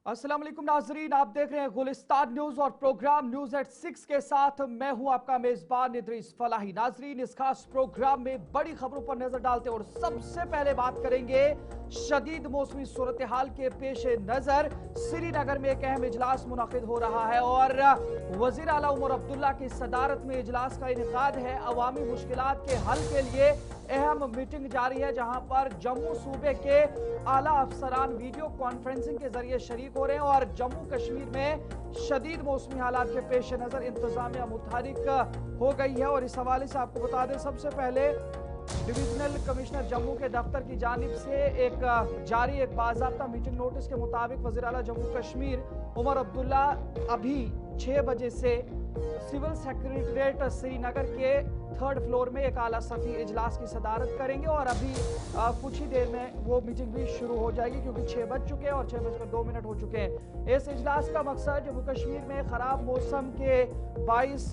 अस्सलाम वालेकुम नाजरीन, आप देख रहे हैं गुलिस्तान न्यूज और प्रोग्राम न्यूज एट 6 के साथ मैं हूं आपका मेजबान इदरीस फलाही। नाजरीन, इस खास प्रोग्राम में बड़ी खबरों पर नजर डालते हैं और सबसे पहले बात करेंगे शदीद मौसमी सूरत हाल के पेश नजर श्रीनगर में एक अहम इजलास मुनक़िद हो रहा है और वज़ीर आला उमर अब्दुल्ला की सदारत में इजलास का इनेकाद है। अवामी मुश्किलात के हल के लिए अहम मीटिंग जारी है, जहां पर जम्मू सूबे के आला अफसरान वीडियो कॉन्फ्रेंसिंग के जरिए शरीक हो रहे हैं और जम्मू कश्मीर में शदीद मौसमी हालात के पेश नजर इंतजामिया मुतहरिक हो गई है। और इस हवाले से आपको बता दें, सबसे पहले डिविजनल कमिश्नर जम्मू के दफ्तर की जानिब से जारी एक बाज़ाब्ता मीटिंग नोटिस के मुताबिक वज़ीर आला जम्मू कश्मीर उमर अब्दुल्ला अभी 6 बजे से सिविल सेक्रेटरीट श्रीनगर के 3rd फ्लोर में एक आला सतही इजलास की सदारत करेंगे और अभी कुछ ही देर में वो मीटिंग भी शुरू हो जाएगी, क्योंकि 6 बज चुके हैं और 6:02 हो चुके हैं। इस इजलास का मकसद जम्मू कश्मीर में खराब मौसम के बाइस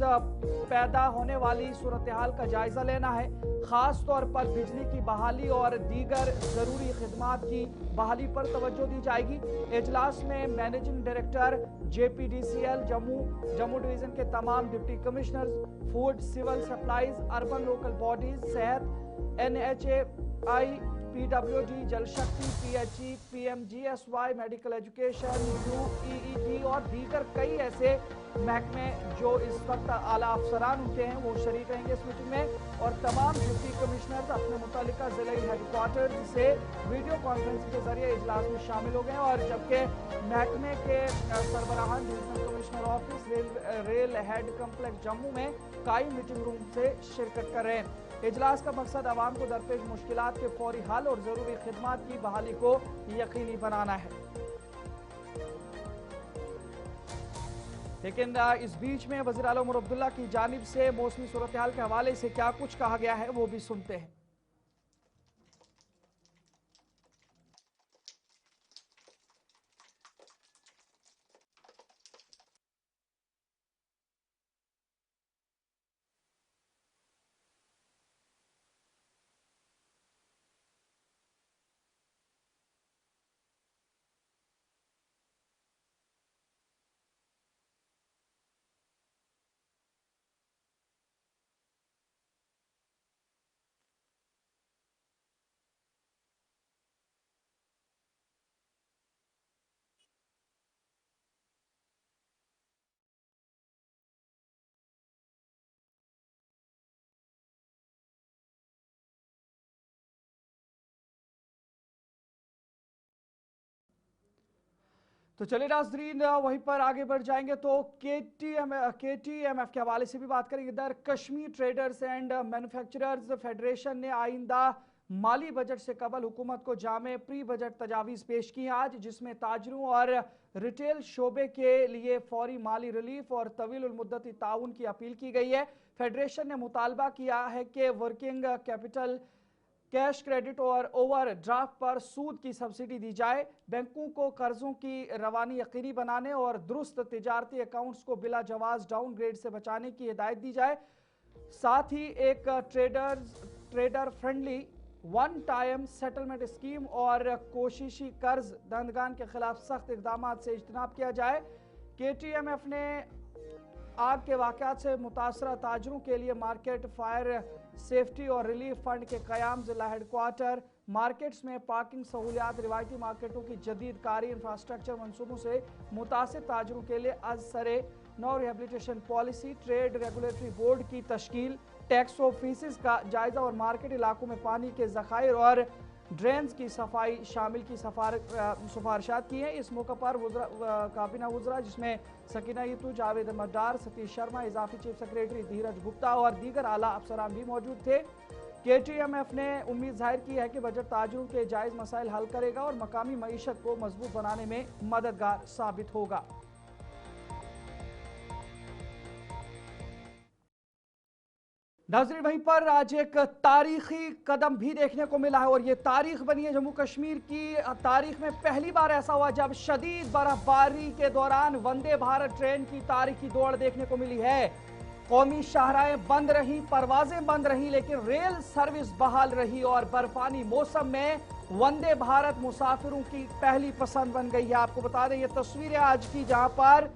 पैदा होने वाली सूरत हाल का जायजा लेना है। खास तौर पर बिजली की बहाली और दीगर जरूरी खिदमात की बहाली पर तवज्जो दी जाएगी। इजलास में managing director JPDCL Jammu division के तमाम deputy commissioners, food, civil supplies, urban local bodies, सेहत, NHAI, PWD, Jal Shakti, PHE, PMGSY, medical education, UEED और दीगर कई ऐसे महकमे जो इस वक्त आला अफसरान उनके हैं वो शरीक रहेंगे इस मीटिंग में। और तमाम डिप्टी कमिश्नर्स अपने मुतालिका जिले हेडक्वार्टर से वीडियो कॉन्फ्रेंसिंग के जरिए इजलास में शामिल हो गए हैं और जबकि महकमे के सरबराहान divisional commissioner office rail head complex Jammu में काई मीटिंग रूम से शिरकत कर रहे हैं। इजलास का मकसद आवाम को दरपेश मुश्किलात के फौरी हल और जरूरी खिदमात की बहाली को यकीनी बनाना है। लेकिन इस बीच में वज़ीर आला उमर अब्दुल्ला की जानिब से मौसमी सूरत हाल के हवाले से क्या कुछ कहा गया है वो भी सुनते हैं। तो चलिए नाज़रीन, वहीं पर आगे बढ़ जाएंगे तो KTMF के हवाले से भी बात करेंगे। इधर Kashmir traders and manufacturers federation ने आइंदा माली बजट से कबल हुकूमत को जामे प्री बजट तजावीज़ पेश की आज, जिसमें ताजरों और रिटेल शोबे के लिए फौरी माली रिलीफ और तवील मुद्दती ताउन की अपील की गई है। फेडरेशन ने मुतालबा किया है कि वर्किंग कैपिटल, कैश क्रेडिट और ओवर ड्राफ्ट पर सूद की सब्सिडी दी जाए। बैंकों को कर्जों की रवानी यकीनी बनाने और दुरुस्त तिजारती अकाउंट्स को बिला जवाज डाउन ग्रेड से बचाने की हिदायत दी जाए। साथ ही एक trader friendly one time settlement scheme और कोशिशी कर्ज दंदगान के खिलाफ सख्त इकदाम से इज्तनाब किया जाए। KTMF ने आग के वाक़यात से मुतासरा ताजरों के लिए मार्केट फायर सेफ्टी और रिलीफ फंड के क़याम, जिला हेडक्वार्टर, मार्केट्स में पार्किंग सहूलियात, रिवायती मार्केटों की जदीद कारी इंफ्रास्ट्रक्चर मनसूबों से मुतासिर ताजरों के लिए अज़सरे नौ rehabilitation policy, trade regulatory board की तश्कील, टैक्स ऑफिस का जायजा और मार्केट इलाकों में पानी के ज़खायर और ड्रेन्स की सफाई शामिल की सिफारिशात की हैं। इस मौके पर काबीना वज़रा जिसमें सकीना यीतू, जावेद मदार, सतीश शर्मा, इजाफी चीफ सेक्रेटरी धीरज गुप्ता और दीगर आला अफसरान भी मौजूद थे। KTMF ने उम्मीद जाहिर की है कि बजट ताजरों के जायज़ मसाइल हल करेगा और मकामी मईशत को मजबूत बनाने में मददगार साबित होगा। नाज़रीन, वहीं पर आज एक तारीखी कदम भी देखने को मिला है और ये तारीख बनी है जम्मू कश्मीर की तारीख में। पहली बार ऐसा हुआ जब शदीद बर्फबारी के दौरान वंदे भारत ट्रेन की तारीखी दौड़ देखने को मिली है। कौमी शाहराहें बंद रही, परवाजें बंद रही, लेकिन रेल सर्विस बहाल रही और बर्फानी मौसम में वंदे भारत मुसाफिरों की पहली पसंद बन गई है। आपको बता दें ये तस्वीरें आज की, जहां पर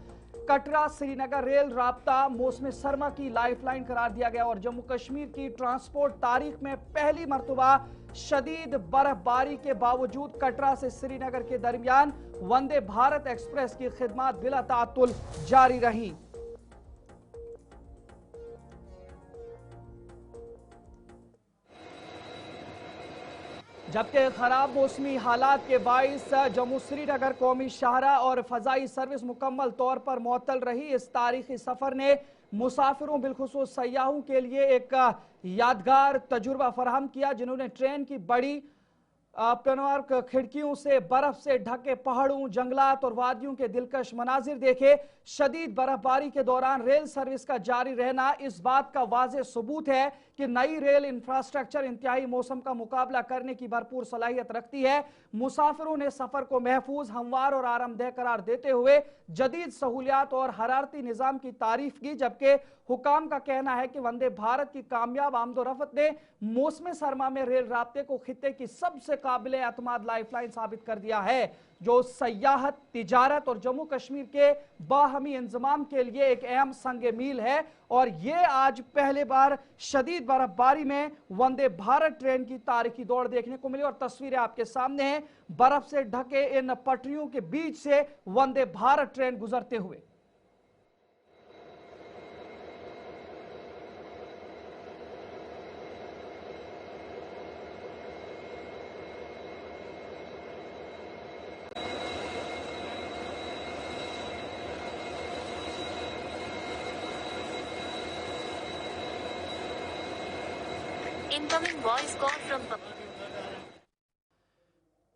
कटरा श्रीनगर रेल राब्ता मौसम सरमा की लाइफलाइन करार दिया गया और जम्मू कश्मीर की ट्रांसपोर्ट तारीख में पहली मर्तबा शदीद बर्फबारी के बावजूद कटरा से श्रीनगर के दरमियान वंदे भारत एक्सप्रेस की खिदमत बिला तातुल जारी रही। जबकि खराब मौसमी हालात के बाइस जम्मू श्रीनगर कौमी शाहरा और फजाई सर्विस मुकम्मल तौर पर मुअत्तल रही। इस तारीखी सफर ने मुसाफिरों बिलखुसूस सयाहों के लिए एक यादगार तजुर्बा फराहम किया, जिन्होंने ट्रेन की बड़ी पेनोरामिक खिड़कियों से बर्फ से ढके पहाड़ों, जंगलात और वादियों के दिलकश मनाजिर देखे। शदीद बर्फबारी के दौरान रेल सर्विस का जारी रहना इस बात का वाज़ेह सबूत है कि नई रेल इंफ्रास्ट्रक्चर इंतहाई मौसम का मुकाबला करने की भरपूर सलाहियत रखती है। मुसाफिरों ने सफर को महफूज, हमवार और आरामदेह करार देते हुए जदीद सहूलियात और हरारती निजाम की तारीफ की, जबकि हुकाम का कहना है कि वंदे भारत की कामयाब आमदोरफ्त ने मौसम सरमा में रेल राब्ते को खित्ते की सबसे काबिल एतमाद लाइफलाइन साबित कर दिया है, जो सयाहत, तिजारत और जम्मू कश्मीर के बाहमी इंजमाम के लिए एक अहम संग मील है। और ये आज पहले बार शदीद बर्फबारी में वंदे भारत ट्रेन की तारीखी दौड़ देखने को मिली और तस्वीरें आपके सामने हैं, बर्फ से ढके इन पटरियों के बीच से वंदे भारत ट्रेन गुजरते हुए। Incoming voice call from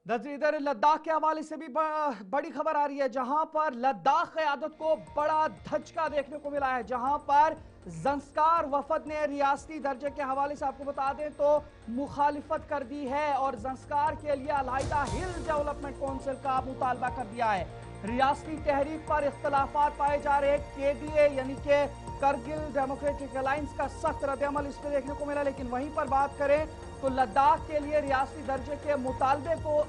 इधर लद्दाख के हवाले से भी बड़ी खबर आ रही है, जहां पर लद्दाख क़यादत को बड़ा धचका देखने को मिला है। जहां पर ज़ंस्कार वफद ने रियासती दर्जे के हवाले से आपको बता दें तो मुखालिफत कर दी है और ज़ंस्कार के लिए अलहदा हिल डेवलपमेंट काउंसिल का मुतालबा कर दिया है। रियासती तहरीक पर इख्तलाफात पाए जा रहे केडीए यानी कि करगिल डेमोक्रेटिक अलायंस का सख्त रद्द-ए-अमल इस पर देखने को मिला, लेकिन वहीं पर बात करें तो लद्दाख के लिए रियासती दर्जे के मुतालबे को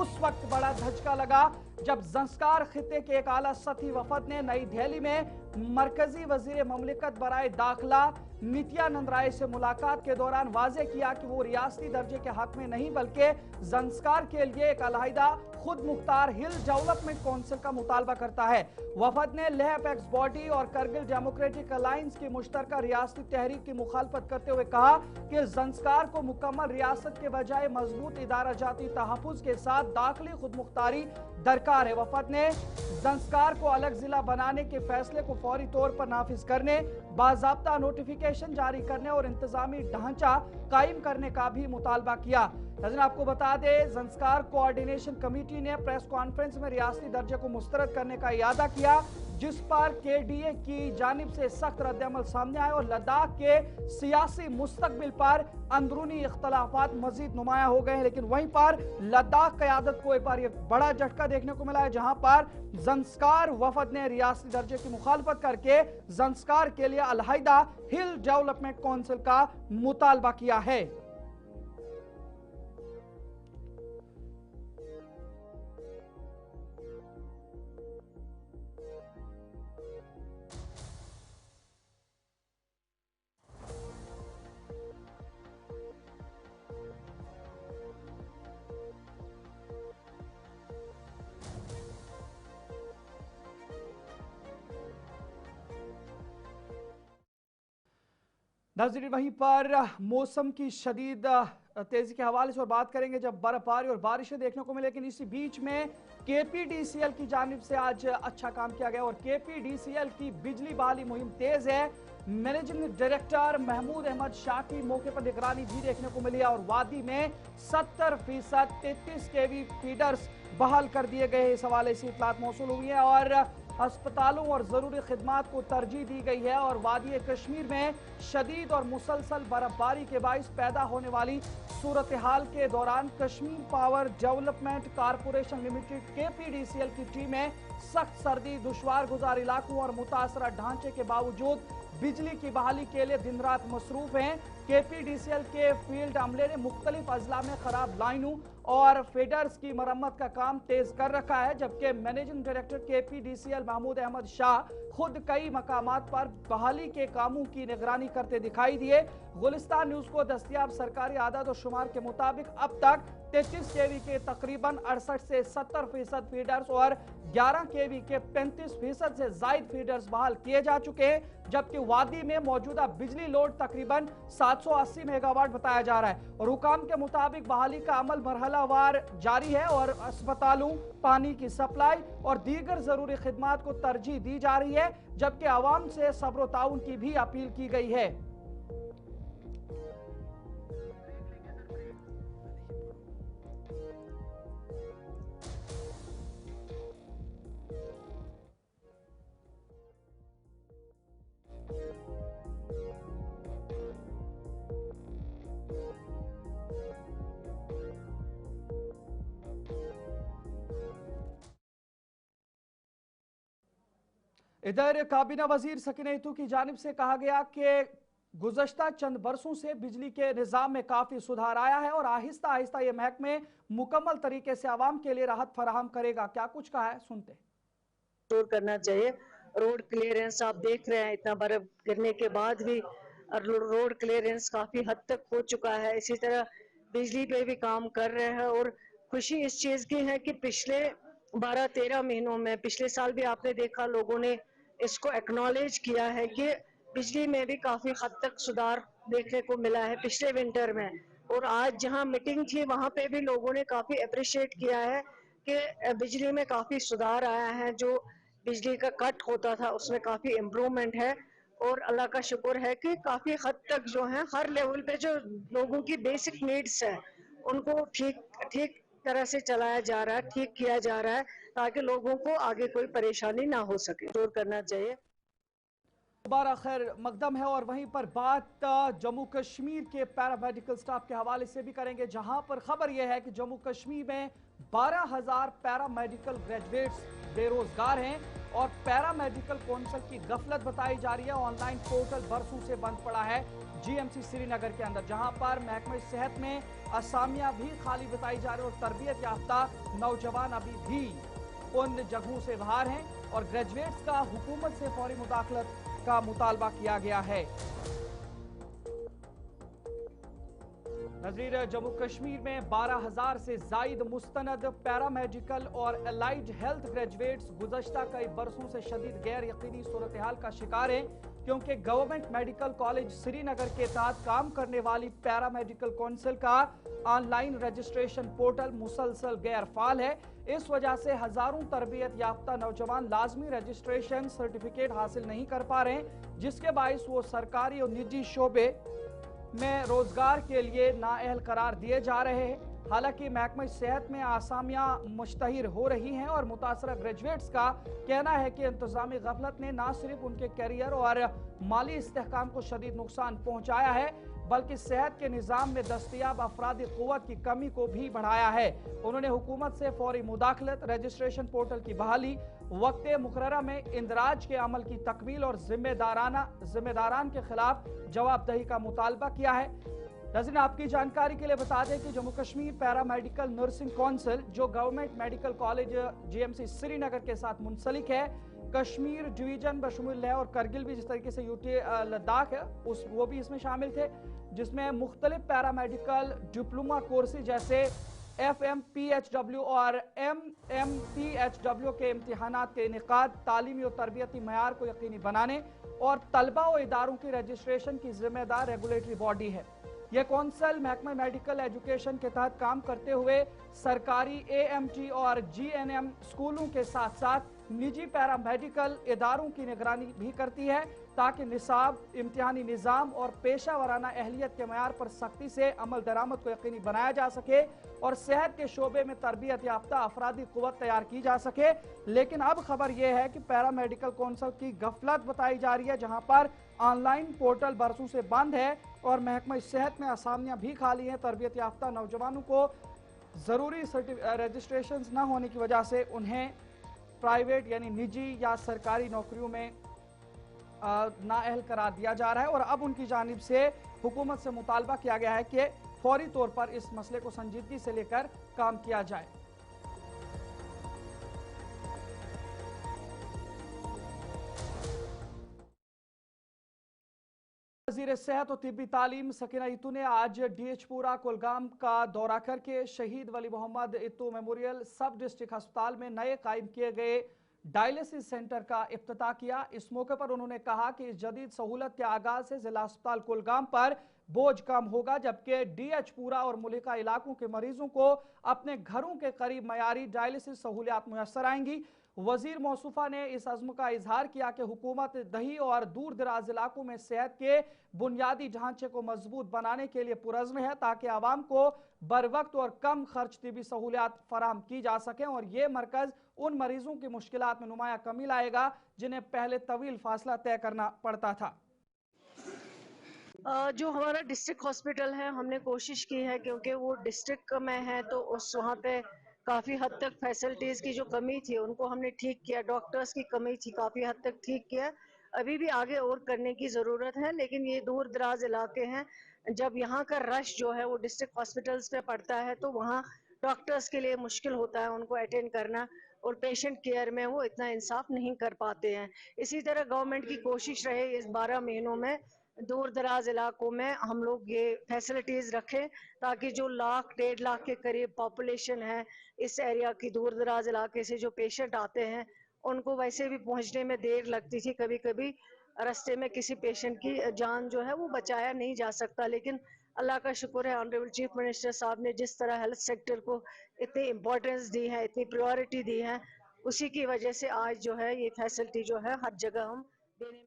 उस वक्त बड़ा धचका लगा जब ज़ंस्कार खित्ते के एक आला सतही वफद ने नई दिल्ली में मरकजी वजीर ममलिकत बराए दाखिला नित्यानंद राय से मुलाकात के दौरान वाजे किया कि वो रियासती दर्जे के हक में नहीं बल्कि ज़ंस्कार के लिए एक अलहदा खुद मुख्तार हिल डेवलपमेंट काउंसिल का मुतालबा करता है। वफद ने लेह अपेक्स बॉडी और करगिल डेमोक्रेटिक अलायंस की मुश्तरका रियासती तहरीक की मुखालफत करते हुए कहा कि ज़ंस्कार को मुकम्मल रियासत के बजाय मजबूत इदारा जाती तहफ़्फ़ुज़ के साथ दाखिली खुद मुख्तारी दरकार है। वफद ने ज़ंस्कार को अलग जिला बनाने के फैसले को फौरी तौर पर नाफिज करने, बाज़ाब्ता नोटिफिकेशन जारी करने और इंतजामी ढांचा कायम करने का भी मुतालबा किया। नाज़रीन, आपको बता दें ज़ंस्कार कोऑर्डिनेशन कमेटी ने प्रेस कॉन्फ्रेंस में रियासती दर्जे को मुस्तरद करने का इरादा किया, जिस पर केडीए की जानिब से सख्त रद्द-ए-अमल सामने आए और लद्दाख के सियासी मुस्तकबिल पर अंदरूनी इख्तलाफात मजीद नुमाया हो गए हैं। लेकिन वहीं पर लद्दाख क़यादत को एक बार ये बड़ा झटका देखने को मिला है, जहां पर ज़ंस्कार वफद ने रियासती दर्जे की मुखालफत करके ज़ंस्कार के लिए अलहदा हिल डेवलपमेंट काउंसिल का मुतालबा किया है। नाज़रीन, वहीं पर मौसम की शदीद तेजी के हवाले से और बात करेंगे जब बर्फबारी और बारिशें देखने को मिले, लेकिन इसी बीच में केपीडीसीएल की जानिब से आज अच्छा काम किया गया और केपीडीसीएल की बिजली बहाली मुहिम तेज है। मैनेजिंग डायरेक्टर महमूद अहमद शाह की मौके पर निगरानी भी देखने को मिली और वादी में 70% 33 केवी फीडर्स बहाल कर दिए गए। इस हवाले से इतलात मौसूल हुई है और अस्पतालों और ज़रूरी खिदमात को तरजीह दी गई है। और वादी कश्मीर में शदीद और मुसलसल बर्फबारी के बाइस पैदा होने वाली सूरत हाल के दौरान Kashmir power development corporation limited KPDCL की टीमें सख्त सर्दी, दुश्वार गुजार इलाकों और मुतासरा ढांचे के बावजूद बिजली की बहाली के लिए दिन रात मसरूफ हैं। केपीडीसीएल के फील्ड अमले ने मुख्तलिफ अजला में खराब लाइनों और फीडर्स की मरम्मत का काम तेज कर रखा है, जबकि managing director KPDCL Mahmood Ahmad Shah खुद कई मकामात पर बहाली के कामों की निगरानी करते दिखाई दिए। गुलिस्तान न्यूज को दस्तयाब सरकारी आदाद और शुमार के मुताबिक अब तक 33 kV के तकरीबन 68 से 70% फीडर्स और 11 kV के 35% से जायद फीडर्स बहाल किए जा चुके हैं, जबकि वादी में मौजूदा बिजली लोड तकरीबन 780 मेगावाट बताया जा रहा है। और हुकाम के मुताबिक बहाली का अमल मरहलावार जारी है और अस्पतालों, पानी की सप्लाई और दीगर जरूरी खिदमात को तरजीह दी जा रही है, जबकि आवाम से सब्र ताउन की भी अपील की गई है। इधर काबीना वजीर सकीना इतू की जानिब से कहा गया कि गुज़श्ता चंद बरसों से बिजली के निज़ाम में काफ़ी सुधार आया है और आहिस्ता आहिस्ता ये महकमे मुकम्मल तरीके से आवाम के लिए राहत फराहम करेगा। क्या कुछ कहा है, सुनते। स्टोर करना चाहिए। रोड क्लियरेंस आप देख रहे हैं, इतना बर्फ गिरने के बाद भी रोड क्लियरेंस काफ़ी हद तक हो चुका है। इसी तरह बिजली पे भी काम कर रहे हैं और खुशी इस चीज़ की है कि पिछले 12-13 महीनों में, पिछले साल भी आपने देखा लोगों ने इसको एक्नॉलेज किया है कि बिजली में भी काफ़ी हद तक सुधार देखने को मिला है पिछले विंटर में। और आज जहां मीटिंग थी वहां पे भी लोगों ने काफ़ी अप्रिशिएट किया है कि बिजली में काफ़ी सुधार आया है। जो बिजली का कट होता था उसमें काफ़ी इम्प्रूवमेंट है और अल्लाह का शुक्र है कि काफ़ी हद तक जो है हर लेवल पे जो लोगों की बेसिक नीड्स है उनको ठीक तरह से चलाया जा रहा है, ठीक किया जा रहा है, ताकि लोगों को आगे कोई परेशानी ना हो सके। दूर करना चाहिए। दोबारा खैर मकदम है। और वहीं पर बात जम्मू कश्मीर के पैरामेडिकल स्टाफ के हवाले से भी करेंगे, जहां पर खबर यह है कि जम्मू कश्मीर में 12,000 पैरामेडिकल ग्रेजुएट्स बेरोजगार हैं और पैरामेडिकल काउंसिल की गफलत बताई जा रही है। ऑनलाइन पोर्टल बरसों से बंद पड़ा है GMC श्रीनगर के अंदर, जहां पर महकमे सेहत में असामियां भी खाली बताई जा रही है और तरबियत याफ्ता नौजवान अभी भी उन जगहों से बाहर हैं और ग्रेजुएट्स का हुकूमत से फौरी मुदाखलत का मुतालबा किया गया है। नज़ीर, जम्मू कश्मीर में 12,000 से जायद मुस्तनद पैरामेडिकल और एलाइड हेल्थ ग्रेजुएट्स गुज़श्ता कई बरसों से शदीद गैर यकीनी सूरत हाल का शिकार हैं, क्योंकि गवर्नमेंट मेडिकल कॉलेज श्रीनगर के तहत काम करने वाली पैरामेडिकल काउंसिल का ऑनलाइन रजिस्ट्रेशन पोर्टल मुसलसल गैर फाल है। इस वजह से हजारों तरबियत याफ्ता नौजवान लाजमी रजिस्ट्रेशन सर्टिफिकेट हासिल नहीं कर पा रहे हैं, जिसके बायस वो सरकारी और निजी शोबे में रोजगार के लिए नाअहल करार दिए जा रहे हैं। हालांकि महकमा सेहत में आसामियां मुश्तहिर हो रही हैं और मुतासरा ग्रेजुएट्स का कहना है कि इंतजामी गफलत ने न सिर्फ उनके कैरियर और माली इस्तेहकाम को शदीद नुकसान पहुंचाया है, बल्कि सेहत के निज़ाम में दस्तयाब अफरादी क़ुव्वत की कमी को भी बढ़ाया है। उन्होंने हुकूमत से फौरी मुदाखलत, रजिस्ट्रेशन पोर्टल की बहाली, वक्त मुकर्ररा में इंदराज के अमल की तकमील और जिम्मेदारान के खिलाफ जवाबदही का मुतालबा किया है। नाज़रीन, आपकी जानकारी के लिए बता दें कि Jammu Kashmir paramedical nursing council, जो government medical college GMC Srinagar के साथ मुंसलिक है, कश्मीर डिवीजन बशमूल है और करगिल भी जिस तरीके से UT लद्दाख है वो भी इसमें शामिल थे, जिसमें मुख्तलिफ पैरामेडिकल डिप्लोमा कोर्सेज जैसे FMPHW और MMPHW के इम्तिहानात के इनेकाद, तालीमी और तरबियती मयार को यकीनी बनाने और तलबा और इदारों की रजिस्ट्रेशन की जिम्मेदार रेगुलेटरी बॉडी है। यह कौंसल महकमा मेडिकल एजुकेशन के तहत काम करते हुए सरकारी AMT और GNM स्कूलों के साथ साथ निजी पैरामेडिकल इदारों की निगरानी भी करती है, ताकि निसाब, इम्तिहानी निज़ाम और पेशा वराना अहलियत के मयार पर सख्ती से अमल दरामद को यकीनी बनाया जा सके और सेहत के शोबे में तरबियत याफ्ता अफरादी क़ुव्वत तैयार की जा सके। लेकिन अब खबर यह है कि पैरामेडिकल काउंसिल की गफलत बताई जा रही है, जहां पर ऑनलाइन पोर्टल बरसों से बंद है और महकमा सेहत में असामियां भी खाली हैं। तरबियत याफ्ता नौजवानों को ज़रूरी रजिस्ट्रेशन न होने की वजह से उन्हें प्राइवेट यानी निजी या सरकारी नौकरियों में नाअहल करार दिया जा रहा है और अब उनकी जानिब से हुकूमत से मुतालबा किया गया है कि फौरी तौर पर इस मसले को संजीदगी से लेकर काम किया जाए। वज़ीर सेहत और तिब्बी तालीम सकीना इत्तू ने आज डीएचपुरा कुलगाम का दौरा करके शहीद वली मोहम्मद इत्तू मेमोरियल सब डिस्ट्रिक्ट अस्पताल में नए कायम किए गए डायलिसिस सेंटर का इफ्तिताह किया। इस मौके पर उन्होंने कहा कि इस जदीद सहूलत के आगाज से जिला अस्पताल कुलगाम पर बोझ कम होगा, जबकि डीएचपुरा और मुल्हिका इलाकों के मरीजों को अपने घरों के करीब मयारी डायलिसिस सहूलियात मुयस्सर आएंगी। वजीर मौसूफा ने इस अज़्म का इजहार किया कि हुकूमत दही और दूर दराज इलाकों में सेहत के बुनियादी ढांचे को मजबूत बनाने के लिए पुरज़्म है, ताकि आवाम को बर वक्त और कम खर्च तिबी सहूलियात फराहम की जा सकें और ये मरकज़ उन मरीजों की मुश्किलात में नुमाया कमी लाएगा जिन्हें पहले तवील फासला तय करना पड़ता था। जो हमारा डिस्ट्रिक्ट हॉस्पिटल है, हमने कोशिश की है क्योंकि वो डिस्ट्रिक्ट में है तो उस वहाँ पे काफ़ी हद तक फैसिलिटीज़ की जो कमी थी उनको हमने ठीक किया, डॉक्टर्स की कमी थी काफ़ी हद तक ठीक किया। अभी भी आगे और करने की ज़रूरत है, लेकिन ये दूर दराज इलाके हैं, जब यहाँ का रश जो है वो डिस्ट्रिक्ट हॉस्पिटल्स पे पड़ता है तो वहाँ डॉक्टर्स के लिए मुश्किल होता है उनको अटेंड करना और पेशेंट केयर में वो इतना इंसाफ नहीं कर पाते हैं। इसी तरह गवर्नमेंट की कोशिश रहे इस 12 महीनों में दूर दराज इलाकों में हम लोग ये फैसिलिटीज़ रखें ताकि जो 1.5 लाख के करीब पॉपुलेशन है इस एरिया की, दूर दराज इलाके से जो पेशेंट आते हैं उनको वैसे भी पहुंचने में देर लगती थी, कभी कभी रास्ते में किसी पेशेंट की जान जो है वो बचाया नहीं जा सकता। लेकिन अल्लाह का शुक्र है, ऑनरेबल चीफ मिनिस्टर साहब ने जिस तरह हेल्थ सेक्टर को इतनी इम्पोर्टेंस दी है, इतनी प्रायोरिटी दी है, उसी की वजह से आज जो है ये फैसिलिटी जो है हर जगह हम देने।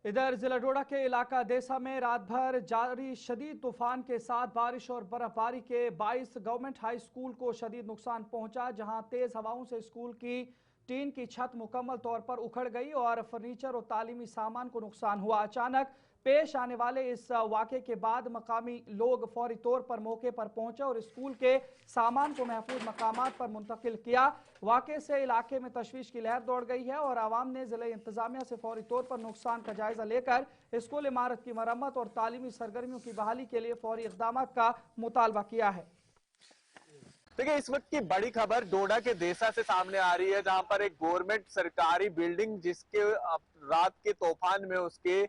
इधर जिला डोडा के इलाका देसा में रात भर जारी शदीद तूफान के साथ बारिश और बर्फबारी के बाइस गवर्नमेंट हाई स्कूल को शदीद नुकसान पहुंचा, जहां तेज हवाओं से स्कूल की टीन की छत मुकम्मल तौर पर उखड़ गई और फर्नीचर और तालीमी सामान को नुकसान हुआ। अचानक पेश आने वाले इस वाक़े के बाद मकामी लोग फौरी तौर पर मौके पर पहुंचे और स्कूल के सामान को महफूज मकामात पर मुंतकिल किया। वाक़े से इलाके में तशवीश की लहर दौड़ गई है और आवाम ने ज़िला इंतजामिया से फौरी तौर पर नुकसान का जायजा लेकर स्कूल इमारत की मरम्मत और तालीमी सरगर्मियों की बहाली के लिए फौरी इक़दाम का मुतालबा किया है। देखिए, इस वक्त की बड़ी खबर डोडा के देसा से सामने आ रही है, जहां पर एक गवर्नमेंट सरकारी बिल्डिंग जिसके रात के तूफान में उसके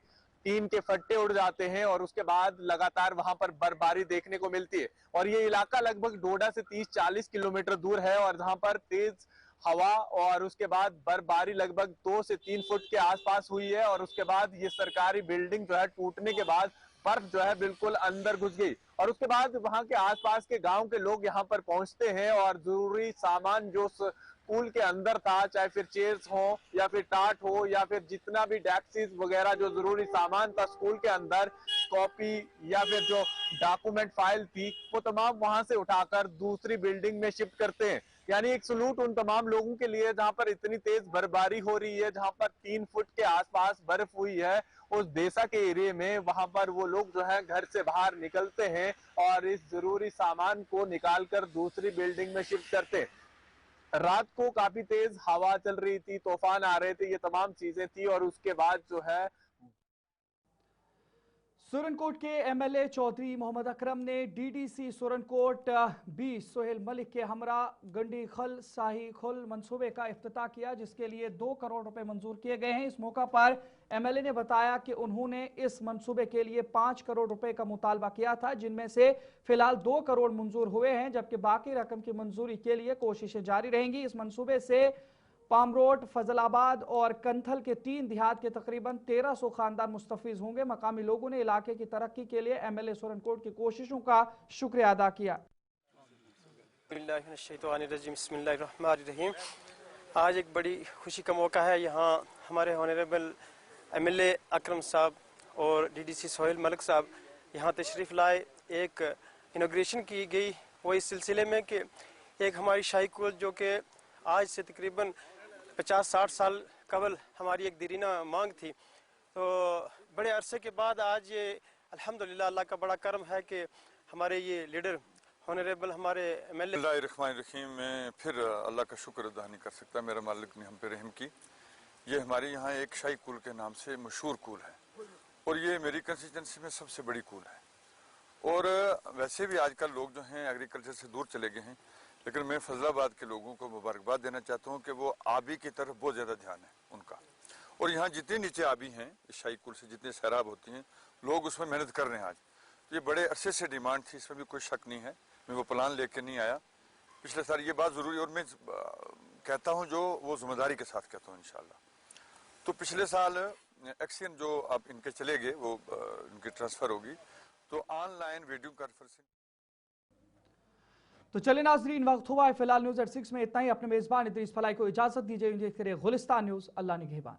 टीन के फट्टे उड़ जाते हैं और उसके बाद लगातार वहां पर बर्फबारी देखने को मिलती है। और ये इलाका लगभग डोडा से 30-40 किलोमीटर दूर है और जहां पर तेज हवा और उसके बाद बर्फबारी लगभग 2 से 3 फुट के आसपास हुई है और उसके बाद ये सरकारी बिल्डिंग जो है टूटने के बाद बर्फ जो है बिल्कुल अंदर घुस गई और उसके बाद वहां के आसपास के गांव के लोग यहां पर पहुंचते हैं और जरूरी सामान जो स्कूल के अंदर था, चाहे फिर चेयर्स हो या फिर टाट हो या फिर जितना भी डेस्क वगैरह जो जरूरी सामान था स्कूल के अंदर, कॉपी या फिर जो डॉक्यूमेंट फाइल थी, वो तमाम वहां से उठाकर दूसरी बिल्डिंग में शिफ्ट करते हैं। यानी एक सलूट उन तमाम लोगों के लिए जहां पर इतनी तेज बर्फबारी हो रही है, जहां पर 3 फुट के आसपास बर्फ हुई है उस देसा के एरिया में, वहां पर वो लोग जो है घर से बाहर निकलते हैं और इस जरूरी सामान को निकालकर दूसरी बिल्डिंग में शिफ्ट करते हैं। रात को काफी तेज हवा चल रही थी, तूफान आ रहे थे, ये तमाम चीजें थी और उसके बाद जो है सुरनकोट के एमएलए चौधरी मोहम्मद अकरम ने डीडीसी सुरनकोट बी सोहेल मलिक के हमरा गंडी खल शाही खुल मंसूबे का इफ्तिताह किया, जिसके लिए 2 करोड़ रुपए मंजूर किए गए हैं। इस मौका पर एमएलए ने बताया कि उन्होंने इस मंसूबे के लिए 5 करोड़ रुपए का मुतालबा किया था, जिनमें से फिलहाल 2 करोड़ मंजूर हुए हैं, जबकि बाकी रकम की मंजूरी के लिए कोशिशें जारी रहेंगी। इस मंसूबे से पामरोड, फजलाबाद और कंथल के 3 देहात के तकरीबन 1300 खानदान मुस्तफीज होंगे। मकामी लोगों ने इलाके की तरक्की के लिए एमएलए सुरनकोट की कोशिशों का शुक्रिया अदा किया। आज एक बड़ी खुशी का मौका है, यहाँ हमारे ऑनरेबल एमएलए अकरम साहब और डीडीसी सोहेल मलिक साहब यहाँ तशरीफ़ लाए। एक इनॉग्रेशन की गई वो इस सिलसिले में कि एक हमारी शाही कुल जो कि आज से तकरीबन 50-60 साल कबल हमारी एक दीरीना मांग थी, तो बड़े अरसे के बाद आज ये अल्हम्दुलिल्लाह अल्लाह का बड़ा करम है कि हमारे ये लीडर ऑनरेबल हमारे एमएलए। बिस्मिल्लाहिर्रहमानिर्रहीम। मैं फिर अल्लाह का शुक्र अदा नहीं कर सकता, मेरा मालिक ने हम पे रहम की। ये हमारे यहाँ एक शाही कुल के नाम से मशहूर कुल है और ये मेरी कंस्टिट्यूंसी में सबसे बड़ी कूल है। और वैसे भी आजकल लोग जो हैं एग्रीकल्चर से दूर चले गए हैं, लेकिन मैं फजलाबाद के लोगों को मुबारकबाद देना चाहता हूँ कि वो आबी की तरफ बहुत ज़्यादा ध्यान है उनका। और यहाँ जितने नीचे आबी हैं इस शाही कुल से जितने सैराब होती हैं, लोग उसमें मेहनत कर रहे हैं आज। ये बड़े अरसे से डिमांड थी, इसमें भी कोई शक नहीं है। मैं वो प्लान लेके नहीं आया पिछले साल, ये बात ज़रूरी, और मैं कहता हूँ जो वो जिम्मेदारी के साथ कहता हूँ इंशाल्लाह। तो पिछले साल एक्शन जो अब इनके चले गए वो इनकी ट्रांसफ़र होगी, तो ऑनलाइन वीडियो कॉन्फ्रेंसिंग। तो चले नाजरीन, वक्त हुआ है फिलहाल न्यूज़ एट 6 में इतना ही। अपने मेजबान इदरीस फलाही को इजाजत दीजिए। गुलिस्तान न्यूज़, अल्लाह निगहबान।